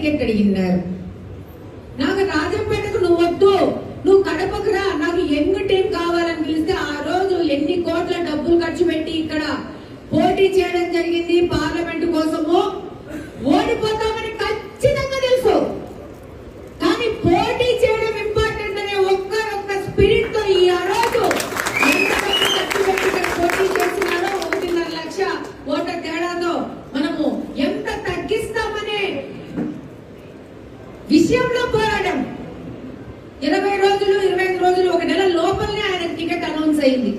Ticket అడిగినారు. నాకు రాజంపేటకు నువ్వు వద్దు, నువ్వు కడపకు రా, నాకు యంగ్ టీం కావాలని పిలిస్తే ఆ రోజు ఎన్ని కోట్ల డబ్బులు ఖర్చు పెట్టి ఇక్కడ పోటీ చేయడం జరిగింది పార్లమెంట్ కోసము. ఓడిపోతామని ఖచ్చితంగా తెలుసు, కానీ పోటీ చేయడం ఇంపార్టెంట్ అనే ఒక్క స్పిరిట్ తో ఈ ఆ రోజు ఎంత డబ్బు ఖర్చు పెట్టి పోటీ చేస్తున్నారో 1.5 లక్ష ఓట్ల తేడాతో మనము ఎంత తగ్గిస్తామనే విషయంలో పోరాడం. 20 రోజులు 25 రోజులు 1 నెల లోపలనే ఆయన టికెట్ అనౌన్స్ అయింది.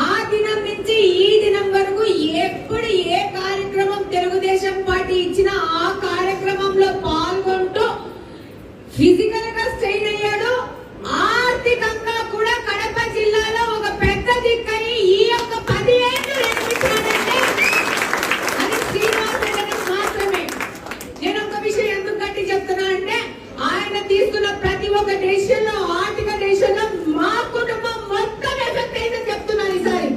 ఆ దినం నుంచి ఈ దినం వరకు ఎప్పుడు ఏ కార్యక్రమం తెలుగుదేశం పార్టీ ఇచ్చినా ఆ కార్యక్రమంలో పాల్గొంటూ ఫిజికల్ గా స్ట్రెయిన్ అయ్యాడు. ఆర్థికంగా కూడా కడప జిల్లాలో ఒక పెద్ద దిక్కని ఈ యొక్క 10 ఏళ్ళు నిర్మించాడంటే అది శ్రీనివాస్ రెడ్డి మాత్రమే. నేను ఒక విషయం ఎందుకు గట్టి చెప్తున్నా అంటే ఆయన తీసుకున్న ప్రతి ఒక్క డెసిషన్ లో ఆర్థిక డెసిషన్ లో మా కుటుంబం మొత్తం ఎఫెక్ట్ అయిందని చెప్తున్నాను. ఈసారి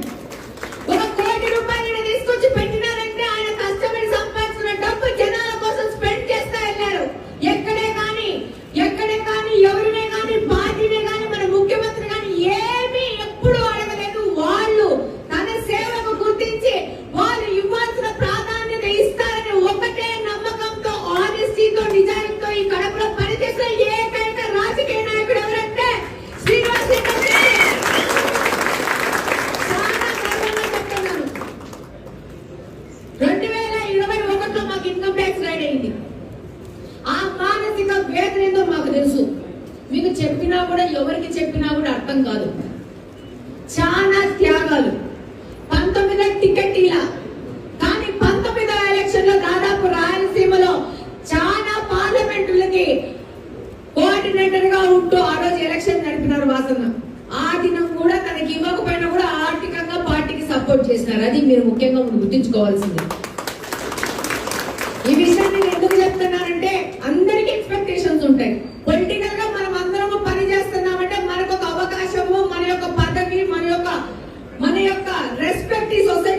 1 కోటి రూపాయలు తీసుకొచ్చి పెట్టినారంటే ఆయన కష్టపడి సంపాదించిన డబ్బు జనాల కోసం స్పెండ్ చేస్తా వెళ్ళారు. ఎక్కడే కానీ ఎవరినే కానీ పార్టీనే కానీ మన ముఖ్యమంత్రి కానీ ఏమీ ఎప్పుడు అడగలేదు. వాళ్ళు తన సేవకు గుర్తించి వాళ్ళు ఇవ్వాల్సిన ప్రాధాన్యత ఇస్తారని ఒకటే నమ్మకంతో ఆనెస్టీతో నిజాయితీతో ఈ కడపలో పనిచేసిన ఏకైక రాజకీయ నాయకుడు ఎవరంటే శ్రీనివాస్ రెడ్డి. చాలా గర్వంగా చెప్తున్నాను. 2021లో మాకు ఇన్కమ్ ట్యాక్స్ రైడ్ అయింది. ఆ మానసిక వేదన ఏందో మాకు తెలుసు. మీకు చెప్పినా కూడా ఎవరికి చెప్పినా కూడా అర్థం కాదు. చాలా త్యాగాలు. 19 టికెట్ ఇలా, కానీ 19వ ఎలక్షన్ లో దాదాపు రాయలసీమలో చాలా పార్లమెంటులకి కోఆర్డినేటర్ గా ఉంటూ ఆ రోజు ఎలక్షన్ నడిపినారు వాసన్న. ఆ దినం కూడా తనకి ఇవ్వకపోయినా కూడా ఆర్థికంగా పార్టీకి సపోర్ట్ చేసినారు. అది మీరు ముఖ్యంగా గుర్తుంచుకోవాల్సింది. ఈ విషయాన్ని నేను ఎందుకు చెప్తున్నానంటే అందరికి ఎక్స్పెక్టేషన్స్ ఉంటాయి. పొలిటికల్ గా మనం అందరము పని చేస్తున్నామంటే మనకు ఒక అవకాశము, మన యొక్క పదవి, మన యొక్క రెస్పెక్ట్ ఈ సొసైటీ